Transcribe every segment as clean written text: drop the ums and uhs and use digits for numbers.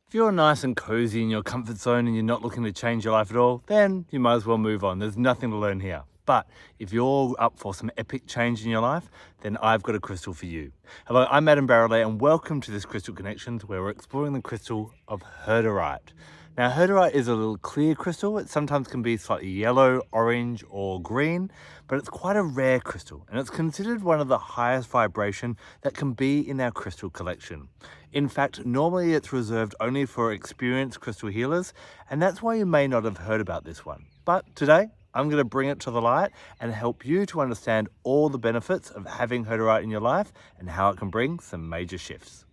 If you're nice and cozy in your comfort zone and you're not looking to change your life at all, then you might as well move on. There's nothing to learn here. But if you're up for some epic change in your life, then I've got a crystal for you. Hello, I'm Adam Barralet and welcome to this Crystal Connections where we're exploring the crystal of Herderite. Now, Herderite is a little clear crystal. It sometimes can be slightly yellow, orange, or green, but it's quite a rare crystal, and it's considered one of the highest vibration that can be in our crystal collection. In fact, normally it's reserved only for experienced crystal healers, and that's why you may not have heard about this one. But today, I'm going to bring it to the light and help you to understand all the benefits of having Herderite in your life and how it can bring some major shifts.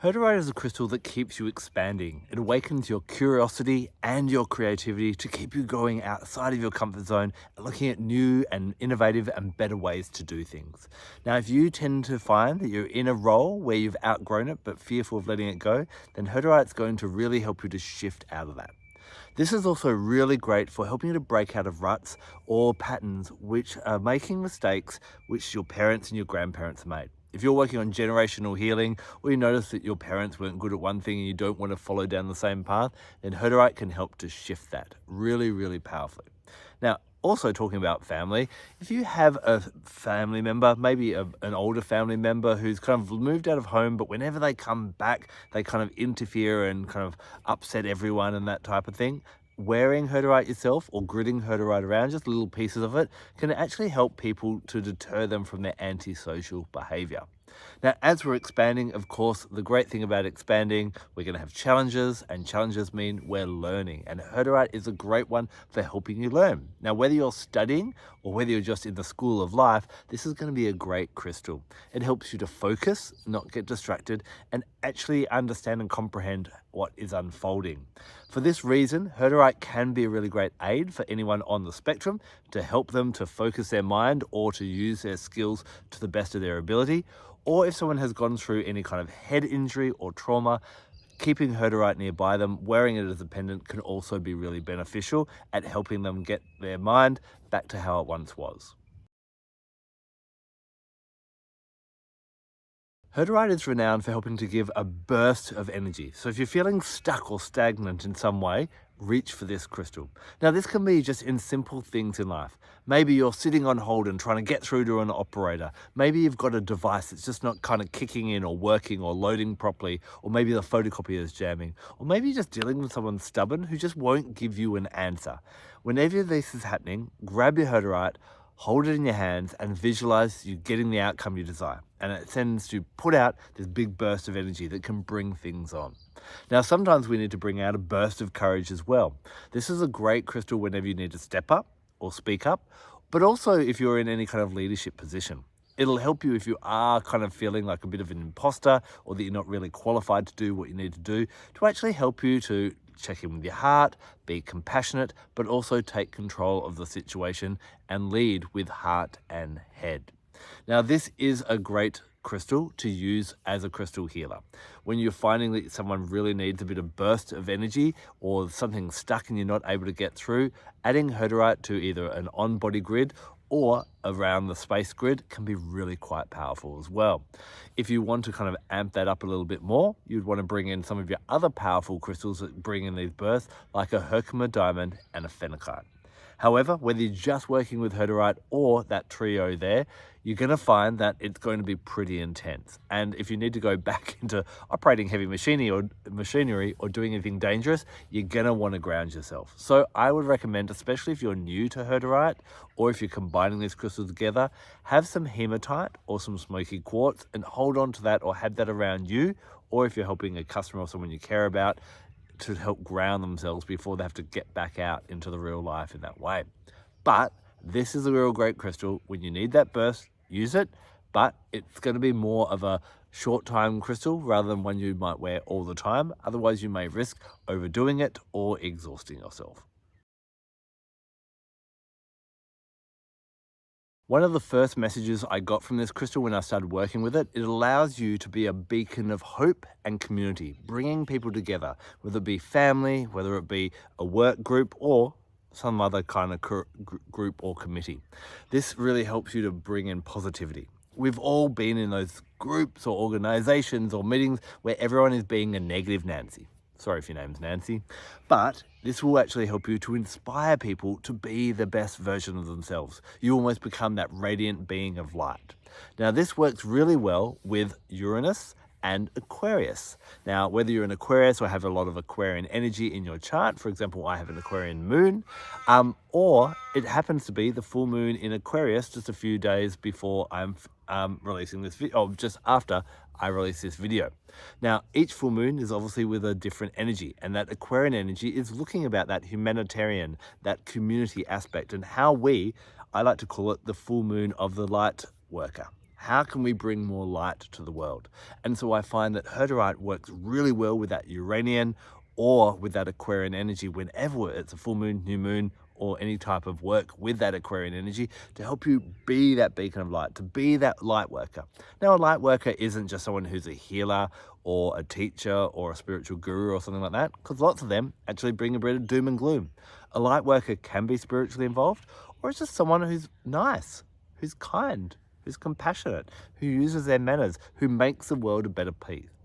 Herderite is a crystal that keeps you expanding. It awakens your curiosity and your creativity to keep you going outside of your comfort zone and looking at new and innovative and better ways to do things. Now, if you tend to find that you're in a role where you've outgrown it but fearful of letting it go, then Herderite's going to really help you to shift out of that. This is also really great for helping you to break out of ruts or patterns which are making mistakes which your parents and your grandparents made. If you're working on generational healing, or you notice that your parents weren't good at one thing and you don't want to follow down the same path, then Herderite can help to shift that really, really powerfully. Now, also talking about family, if you have a family member, maybe an older family member who's kind of moved out of home, but whenever they come back, they kind of interfere and kind of upset everyone and that type of thing, wearing Herderite yourself or gridding Herderite around, just little pieces of it, can actually help people to deter them from their antisocial behavior. Now, as we're expanding, of course, the great thing about expanding, we're going to have challenges, and challenges mean we're learning. And Herderite is a great one for helping you learn. Now, whether you're studying or whether you're just in the school of life, this is going to be a great crystal. It helps you to focus, not get distracted, and actually understand and comprehend what is unfolding. For this reason, Herderite can be a really great aid for anyone on the spectrum to help them to focus their mind or to use their skills to the best of their ability. Or if someone has gone through any kind of head injury or trauma, keeping Herderite nearby them, wearing it as a pendant can also be really beneficial at helping them get their mind back to how it once was. Herderite is renowned for helping to give a burst of energy. So if you're feeling stuck or stagnant in some way, reach for this crystal. Now, this can be just in simple things in life. Maybe you're sitting on hold and trying to get through to an operator. Maybe you've got a device that's just not kind of kicking in or working or loading properly, or maybe the photocopier is jamming, or maybe you're just dealing with someone stubborn who just won't give you an answer. Whenever this is happening, grab your Herderite, hold it in your hands and visualize you getting the outcome you desire. And it tends to put out this big burst of energy that can bring things on. Now, sometimes we need to bring out a burst of courage as well. This is a great crystal whenever you need to step up or speak up, but also if you're in any kind of leadership position. It'll help you if you are kind of feeling like a bit of an imposter or that you're not really qualified to do what you need to do, to actually help you to check in with your heart, be compassionate, but also take control of the situation and lead with heart and head. Now, this is a great crystal to use as a crystal healer. When you're finding that someone really needs a bit of burst of energy or something stuck and you're not able to get through, adding Herderite to either an on-body grid or around the space grid can be really quite powerful as well. If you want to kind of amp that up a little bit more, you'd want to bring in some of your other powerful crystals that bring in these bursts, like a Herkimer diamond and a phenakite. However, whether you're just working with Herderite or that trio there, you're going to find that it's going to be pretty intense. And if you need to go back into operating heavy machinery or doing anything dangerous, you're going to want to ground yourself. So I would recommend, especially if you're new to Herderite or if you're combining these crystals together, have some hematite or some smoky quartz and hold on to that or have that around you, or if you're helping a customer or someone you care about, to help ground themselves before they have to get back out into the real life in that way. But this is a real great crystal. When you need that burst, use it, but it's going to be more of a short time crystal rather than one you might wear all the time. Otherwise, you may risk overdoing it or exhausting yourself. One of the first messages I got from this crystal when I started working with it, it allows you to be a beacon of hope and community, bringing people together, whether it be family, whether it be a work group or some other kind of group or committee. This really helps you to bring in positivity. we've all been in those groups or organizations or meetings where everyone is being a negative Nancy. Sorry if your name's Nancy, but this will actually help you to inspire people to be the best version of themselves. You almost become that radiant being of light. Now, this works really well with Uranus and Aquarius. Now, whether you're an Aquarius or have a lot of Aquarian energy in your chart, for example, I have an Aquarian moon, or it happens to be the full moon in Aquarius just a few days before I'm releasing this video, or just after I release this video. Now, each full moon is obviously with a different energy, and that Aquarian energy is looking about that humanitarian, that community aspect, and how I like to call it the full moon of the light worker. How can we bring more light to the world? And so I find that Herderite works really well with that Uranian or with that Aquarian energy whenever it's a full moon, new moon, or any type of work with that Aquarian energy to help you be that beacon of light, to be that light worker. Now, a light worker isn't just someone who's a healer or a teacher or a spiritual guru or something like that, because lots of them actually bring a bit of doom and gloom. A light worker can be spiritually involved, or it's just someone who's nice, who's kind, who's compassionate, who uses their manners, who makes the world a better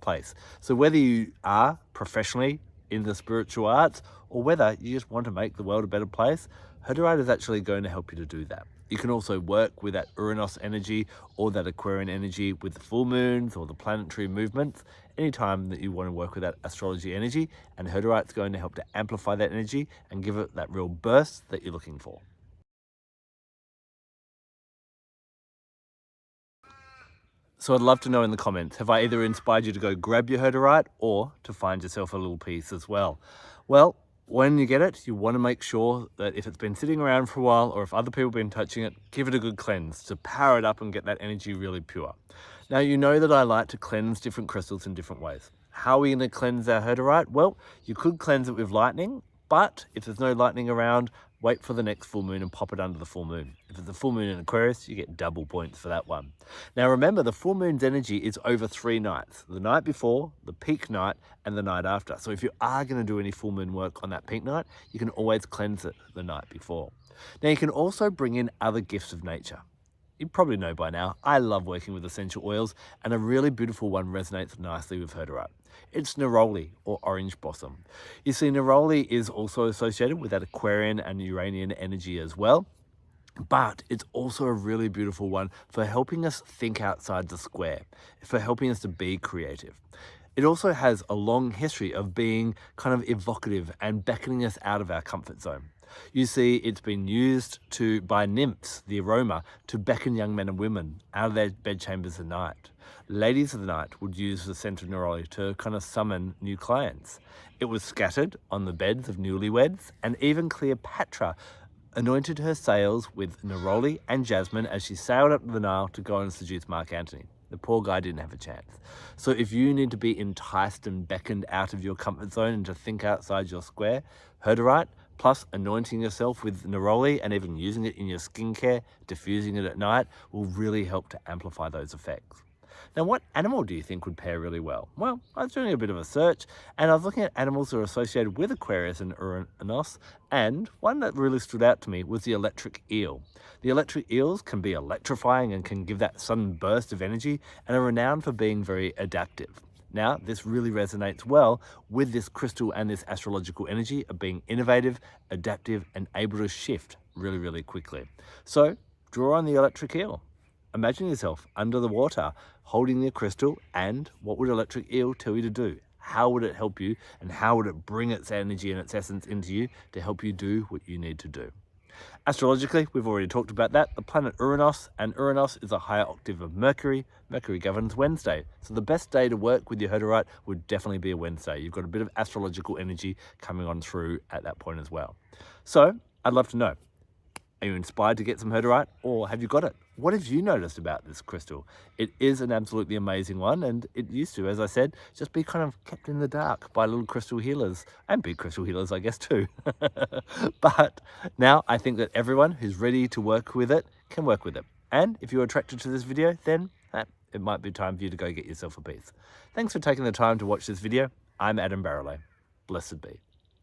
place. So whether you are professionally in the spiritual arts or whether you just want to make the world a better place, Herderite is actually going to help you to do that. You can also work with that Uranus energy or that Aquarian energy with the full moons or the planetary movements anytime that you want to work with that astrology energy, and Herderite's going to help to amplify that energy and give it that real burst that you're looking for. So I'd love to know in the comments, have I either inspired you to go grab your Herderite or to find yourself a little piece as well? Well, when you get it, you want to make sure that if it's been sitting around for a while or if other people have been touching it, give it a good cleanse to power it up and get that energy really pure. Now, you know that I like to cleanse different crystals in different ways. How are we going to cleanse our Herderite? Well, you could cleanse it with lightning, but if there's no lightning around, wait for the next full moon and pop it under the full moon. If it's a full moon in Aquarius, you get double points for that one. Now remember, the full moon's energy is over 3 nights. The night before, the peak night, and the night after. So if you are going to do any full moon work on that peak night, you can always cleanse it the night before. Now you can also bring in other gifts of nature. You probably know by now, I love working with essential oils, and a really beautiful one resonates nicely with Herderite. It's neroli, or orange blossom. You see, neroli is also associated with that Aquarian and Uranian energy as well, but it's also a really beautiful one for helping us think outside the square, for helping us to be creative. It also has a long history of being kind of evocative and beckoning us out of our comfort zone. You see, it's been used by nymphs, the aroma, to beckon young men and women out of their bedchambers at night. Ladies of the night would use the scent of neroli to kind of summon new clients. It was scattered on the beds of newlyweds, and even Cleopatra anointed her sails with neroli and jasmine as she sailed up the Nile to go and seduce Mark Antony. The poor guy didn't have a chance. So if you need to be enticed and beckoned out of your comfort zone and to think outside your square, Herderite, plus anointing yourself with neroli and even using it in your skincare, diffusing it at night, will really help to amplify those effects. Now, what animal do you think would pair really well? Well, I was doing a bit of a search, and I was looking at animals that are associated with Aquarius and Uranus, and one that really stood out to me was the electric eel. The electric eels can be electrifying and can give that sudden burst of energy, and are renowned for being very adaptive. Now, this really resonates well with this crystal and this astrological energy of being innovative, adaptive, and able to shift really, really quickly. So, draw on the electric eel. Imagine yourself under the water, holding the crystal, and what would electric eel tell you to do? How would it help you, and how would it bring its energy and its essence into you to help you do what you need to do? Astrologically, we've already talked about that. The planet Uranus, and Uranus is a higher octave of Mercury. Mercury governs Wednesday. So the best day to work with your Herderite would definitely be a Wednesday. You've got a bit of astrological energy coming on through at that point as well. So I'd love to know, are you inspired to get some Herderite, or have you got it? What have you noticed about this crystal? It is an absolutely amazing one, and it used to, as I said, just be kind of kept in the dark by little crystal healers, and big crystal healers, I guess, too. But now I think that everyone who's ready to work with it can work with it. And if you're attracted to this video, then it might be time for you to go get yourself a piece. Thanks for taking the time to watch this video. I'm Adam Barralet. Blessed be.